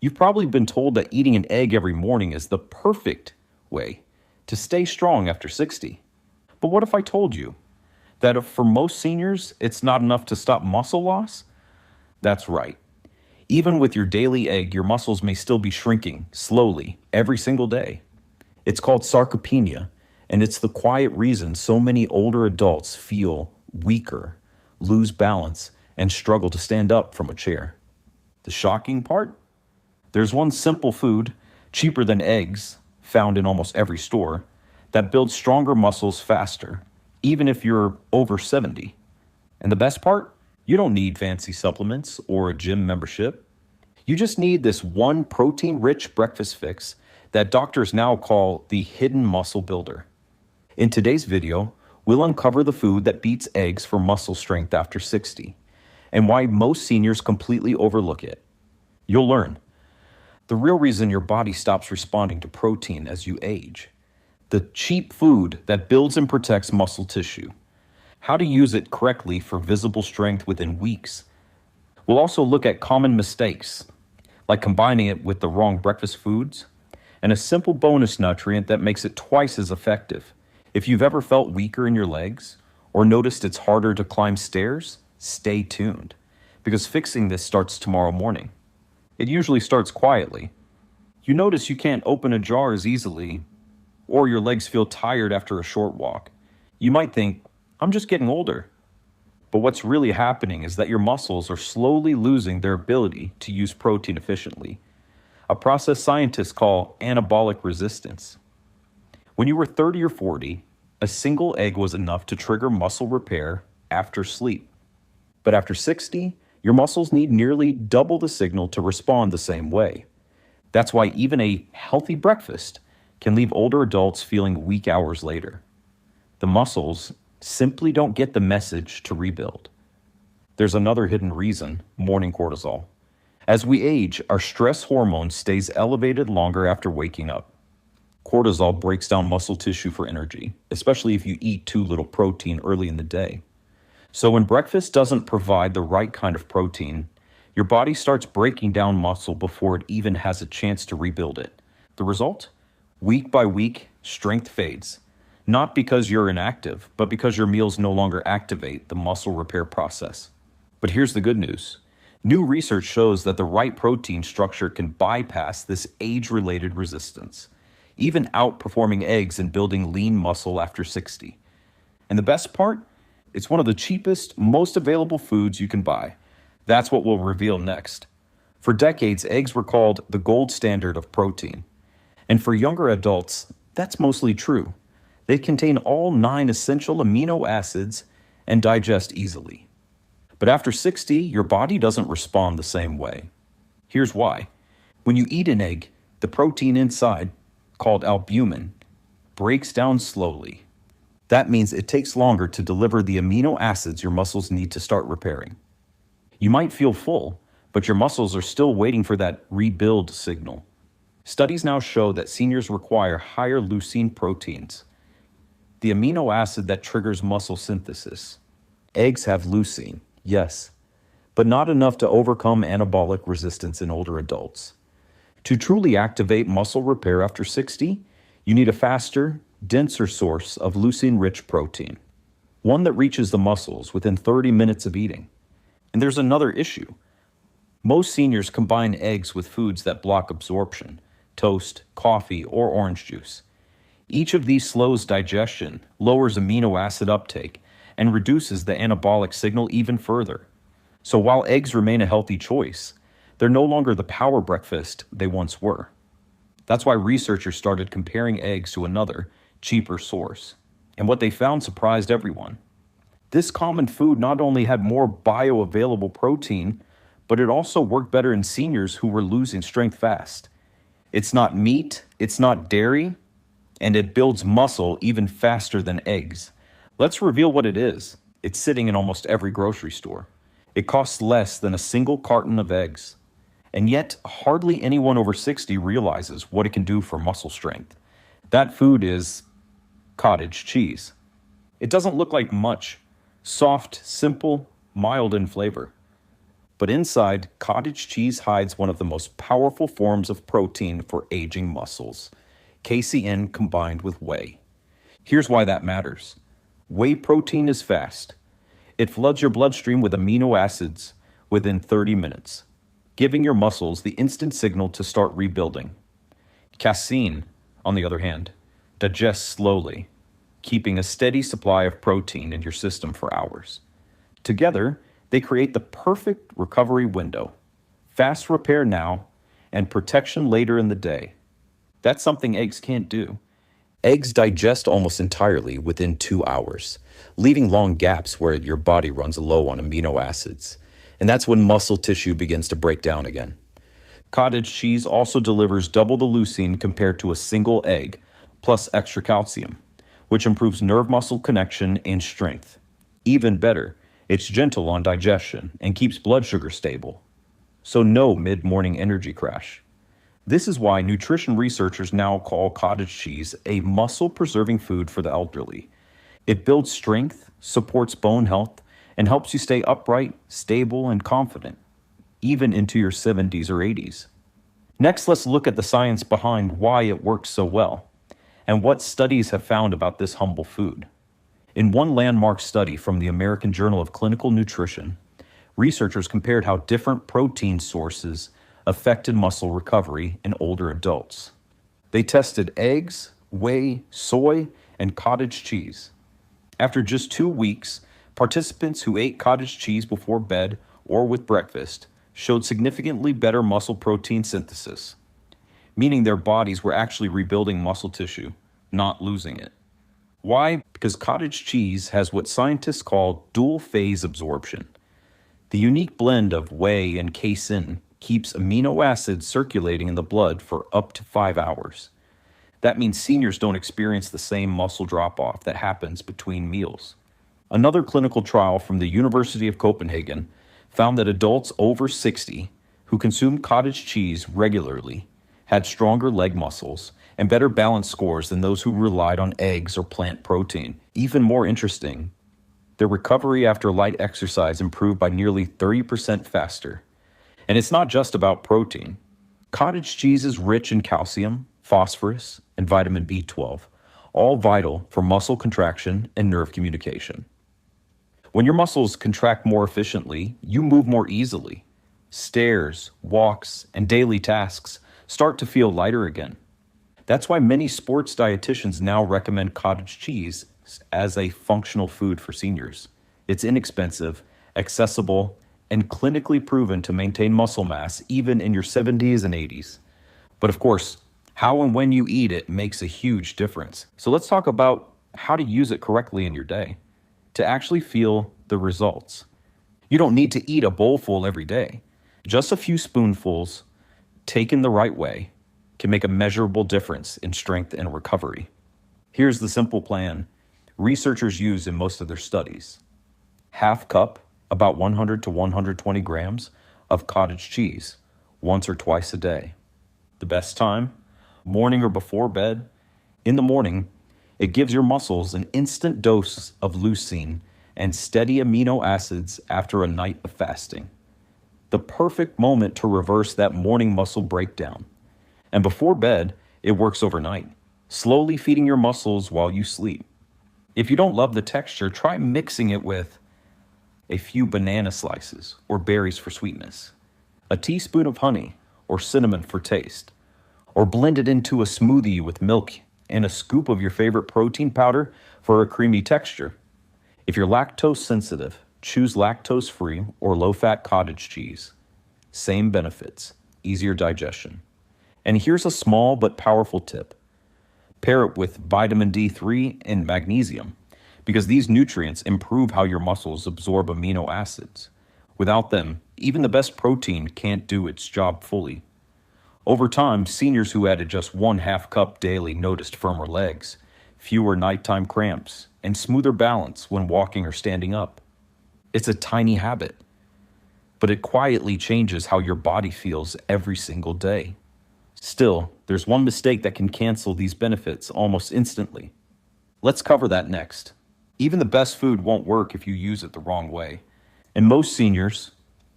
You've probably been told that eating an egg every morning is the perfect way to stay strong after 60. But what if I told you that for most seniors, it's not enough to stop muscle loss? That's right. Even with your daily egg, your muscles may still be shrinking slowly every single day. It's called sarcopenia, and it's the quiet reason so many older adults feel weaker, lose balance, and struggle to stand up from a chair. The shocking part? There's one simple food, cheaper than eggs, found in almost every store, that builds stronger muscles faster, even if you're over 70. And the best part? You don't need fancy supplements or a gym membership. You just need this one protein-rich breakfast fix that doctors now call the hidden muscle builder. In today's video, we'll uncover the food that beats eggs for muscle strength after 60, and why most seniors completely overlook it. You'll learn the real reason your body stops responding to protein as you age, the cheap food that builds and protects muscle tissue, how to use it correctly for visible strength within weeks. We'll also look at common mistakes, like combining it with the wrong breakfast foods, and a simple bonus nutrient that makes it twice as effective. If you've ever felt weaker in your legs or noticed it's harder to climb stairs, stay tuned, because fixing this starts tomorrow morning. It usually starts quietly. You notice you can't open a jar as easily, or your legs feel tired after a short walk. You might think, I'm just getting older. But what's really happening is that your muscles are slowly losing their ability to use protein efficiently, a process scientists call anabolic resistance. When you were 30 or 40, a single egg was enough to trigger muscle repair after sleep. But after 60, your muscles need nearly double the signal to respond the same way. That's why even a healthy breakfast can leave older adults feeling weak hours later. The muscles simply don't get the message to rebuild. There's another hidden reason: morning cortisol. As we age, our stress hormone stays elevated longer after waking up. Cortisol breaks down muscle tissue for energy, especially if you eat too little protein early in the day. So when breakfast doesn't provide the right kind of protein, your body starts breaking down muscle before it even has a chance to rebuild it. The result? Week by week, strength fades. Not because you're inactive, but because your meals no longer activate the muscle repair process. But here's the good news. New research shows that the right protein structure can bypass this age-related resistance, even outperforming eggs in building lean muscle after 60. And the best part? It's one of the cheapest, most available foods you can buy. That's what we'll reveal next. For decades, eggs were called the gold standard of protein. And for younger adults, that's mostly true. They contain all 9 essential amino acids and digest easily. But after 60, your body doesn't respond the same way. Here's why. When you eat an egg, the protein inside, called albumin, breaks down slowly. That means it takes longer to deliver the amino acids your muscles need to start repairing. You might feel full, but your muscles are still waiting for that rebuild signal. Studies now show that seniors require higher leucine proteins, the amino acid that triggers muscle synthesis. Eggs have leucine, yes, but not enough to overcome anabolic resistance in older adults. To truly activate muscle repair after 60, you need a faster, denser source of leucine-rich protein, one that reaches the muscles within 30 minutes of eating. And there's another issue. Most seniors combine eggs with foods that block absorption: toast, coffee, or orange juice. Each of these slows digestion, lowers amino acid uptake, and reduces the anabolic signal even further. So while eggs remain a healthy choice, they're no longer the power breakfast they once were. That's why researchers started comparing eggs to another, cheaper source. And what they found surprised everyone. This common food not only had more bioavailable protein, but it also worked better in seniors who were losing strength fast. It's not meat, it's not dairy, and it builds muscle even faster than eggs. Let's reveal what it is. It's sitting in almost every grocery store. It costs less than a single carton of eggs. And yet, hardly anyone over 60 realizes what it can do for muscle strength. That food is cottage cheese. It doesn't look like much. Soft, simple, mild in flavor. But inside, cottage cheese hides one of the most powerful forms of protein for aging muscles, casein combined with whey. Here's why that matters. Whey protein is fast. It floods your bloodstream with amino acids within 30 minutes, giving your muscles the instant signal to start rebuilding. Casein, on the other hand, digests slowly, keeping a steady supply of protein in your system for hours. Together, they create the perfect recovery window. Fast repair now and protection later in the day. That's something eggs can't do. Eggs digest almost entirely within 2 hours, leaving long gaps where your body runs low on amino acids. And that's when muscle tissue begins to break down again. Cottage cheese also delivers double the leucine compared to a single egg, plus extra calcium, which improves nerve muscle connection and strength. Even better, it's gentle on digestion and keeps blood sugar stable. So no mid-morning energy crash. This is why nutrition researchers now call cottage cheese a muscle-preserving food for the elderly. It builds strength, supports bone health, and helps you stay upright, stable, and confident, even into your 70s or 80s. Next, let's look at the science behind why it works so well, and what studies have found about this humble food. In one landmark study from the American Journal of Clinical Nutrition, researchers compared how different protein sources affected muscle recovery in older adults. They tested eggs, whey, soy, and cottage cheese. After just 2 weeks, participants who ate cottage cheese before bed or with breakfast showed significantly better muscle protein synthesis, meaning their bodies were actually rebuilding muscle tissue, not losing it. Why? Because cottage cheese has what scientists call dual phase absorption. The unique blend of whey and casein keeps amino acids circulating in the blood for up to 5 hours. That means seniors don't experience the same muscle drop-off that happens between meals. Another clinical trial from the University of Copenhagen found that adults over 60 who consumed cottage cheese regularly had stronger leg muscles and better balance scores than those who relied on eggs or plant protein. Even more interesting, their recovery after light exercise improved by nearly 30% faster. And it's not just about protein. Cottage cheese is rich in calcium, phosphorus, and vitamin B12, all vital for muscle contraction and nerve communication. When your muscles contract more efficiently, you move more easily. Stairs, walks, and daily tasks start to feel lighter again. That's why many sports dietitians now recommend cottage cheese as a functional food for seniors. It's inexpensive, accessible, and clinically proven to maintain muscle mass even in your 70s and 80s. But of course, how and when you eat it makes a huge difference. So let's talk about how to use it correctly in your day to actually feel the results. You don't need to eat a bowlful every day. Just a few spoonfuls, taken the right way, can make a measurable difference in strength and recovery. Here's the simple plan researchers use in most of their studies. Half cup, about 100 to 120 grams, of cottage cheese, once or twice a day. The best time? Morning or before bed. In the morning, it gives your muscles an instant dose of leucine and steady amino acids after a night of fasting. The perfect moment to reverse that morning muscle breakdown. And before bed, it works overnight, slowly feeding your muscles while you sleep. If you don't love the texture, try mixing it with a few banana slices or berries for sweetness, a teaspoon of honey or cinnamon for taste, or blend it into a smoothie with milk and a scoop of your favorite protein powder for a creamy texture. If you're lactose sensitive, choose lactose-free or low-fat cottage cheese. Same benefits, easier digestion. And here's a small but powerful tip. Pair it with vitamin D3 and magnesium, because these nutrients improve how your muscles absorb amino acids. Without them, even the best protein can't do its job fully. Over time, seniors who added just 1/2 cup daily noticed firmer legs, fewer nighttime cramps, and smoother balance when walking or standing up. It's a tiny habit, but it quietly changes how your body feels every single day. Still, there's one mistake that can cancel these benefits almost instantly. Let's cover that next. Even the best food won't work if you use it the wrong way. And most seniors,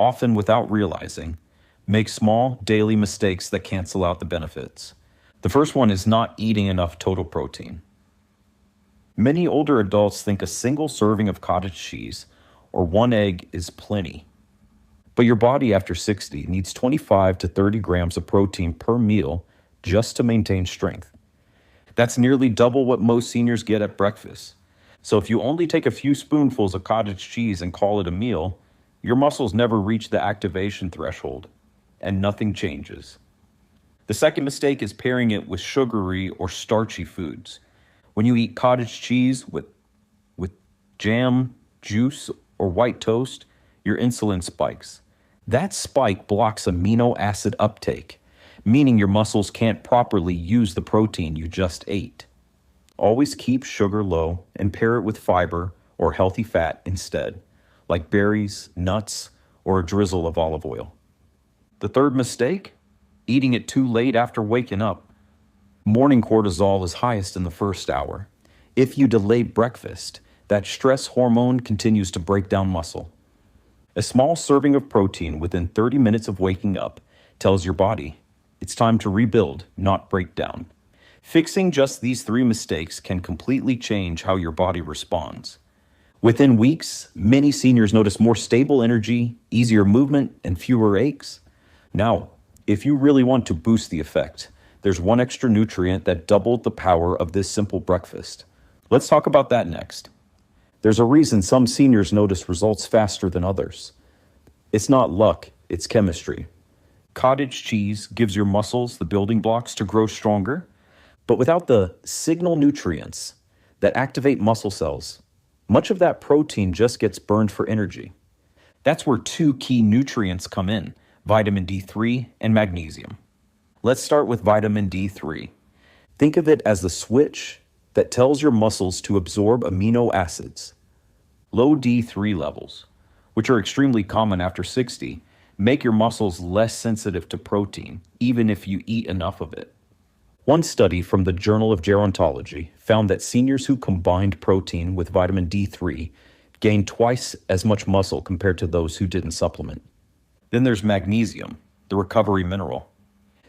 often without realizing, make small daily mistakes that cancel out the benefits. The first one is not eating enough total protein. Many older adults think a single serving of cottage cheese or one egg is plenty. But your body after 60 needs 25 to 30 grams of protein per meal just to maintain strength. That's nearly double what most seniors get at breakfast. So if you only take a few spoonfuls of cottage cheese and call it a meal, your muscles never reach the activation threshold, and nothing changes. The second mistake is pairing it with sugary or starchy foods. When you eat cottage cheese with jam, juice, or white toast, your insulin spikes. That spike blocks amino acid uptake, meaning your muscles can't properly use the protein you just ate. Always keep sugar low and pair it with fiber or healthy fat instead, like berries, nuts, or a drizzle of olive oil. The third mistake? Eating it too late after waking up. Morning cortisol is highest in the first hour. If you delay breakfast, that stress hormone continues to break down muscle. A small serving of protein within 30 minutes of waking up tells your body it's time to rebuild, not break down. Fixing just these 3 mistakes can completely change how your body responds. Within weeks, many seniors notice more stable energy, easier movement, and fewer aches. Now, if you really want to boost the effect, there's one extra nutrient that doubled the power of this simple breakfast. Let's talk about that next. There's a reason some seniors notice results faster than others. It's not luck, it's chemistry. Cottage cheese gives your muscles the building blocks to grow stronger, but without the signal nutrients that activate muscle cells, much of that protein just gets burned for energy. That's where 2 key nutrients come in, vitamin D3 and magnesium. Let's start with vitamin D3. Think of it as the switch that tells your muscles to absorb amino acids. Low D3 levels, which are extremely common after 60, make your muscles less sensitive to protein, even if you eat enough of it. One study from the Journal of Gerontology found that seniors who combined protein with vitamin D3 gained twice as much muscle compared to those who didn't supplement. Then there's magnesium, the recovery mineral.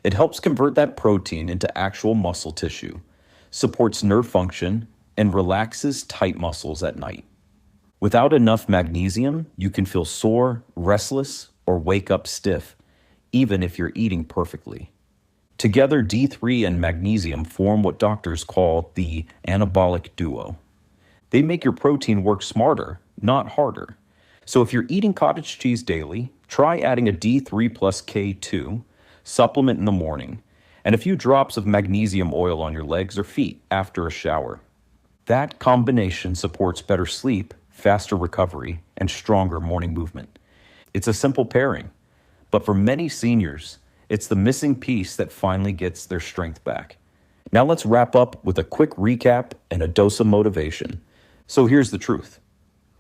It helps convert that protein into actual muscle tissue, supports nerve function, and relaxes tight muscles at night. Without enough magnesium, you can feel sore, restless, or wake up stiff, even if you're eating perfectly. Together, D3 and magnesium form what doctors call the anabolic duo. They make your protein work smarter, not harder. So if you're eating cottage cheese daily, try adding a D3 plus K2 supplement in the morning, and a few drops of magnesium oil on your legs or feet after a shower. That combination supports better sleep, faster recovery, and stronger morning movement. It's a simple pairing, but for many seniors, it's the missing piece that finally gets their strength back. Now let's wrap up with a quick recap and a dose of motivation. So here's the truth.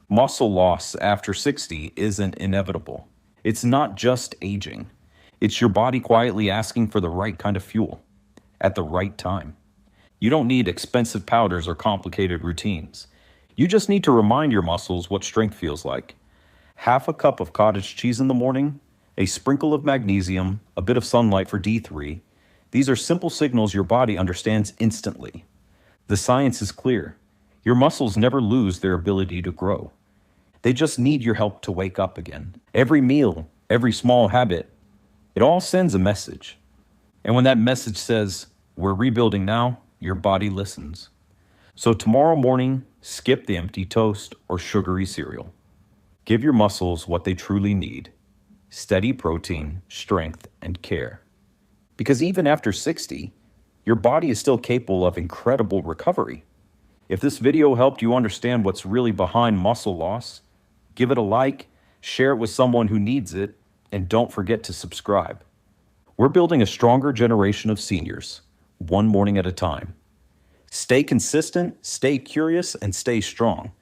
Muscle loss after 60 isn't inevitable. It's not just aging. It's your body quietly asking for the right kind of fuel at the right time. You don't need expensive powders or complicated routines. You just need to remind your muscles what strength feels like. Half a cup of cottage cheese in the morning, a sprinkle of magnesium, a bit of sunlight for D3. These are simple signals your body understands instantly. The science is clear. Your muscles never lose their ability to grow. They just need your help to wake up again. Every meal, every small habit, it all sends a message. And when that message says, we're rebuilding now, your body listens. So tomorrow morning, skip the empty toast or sugary cereal. Give your muscles what they truly need: steady protein, strength, and care. Because even after 60, your body is still capable of incredible recovery. If this video helped you understand what's really behind muscle loss, give it a like, share it with someone who needs it, and don't forget to subscribe. We're building a stronger generation of seniors, one morning at a time. Stay consistent, stay curious, and stay strong.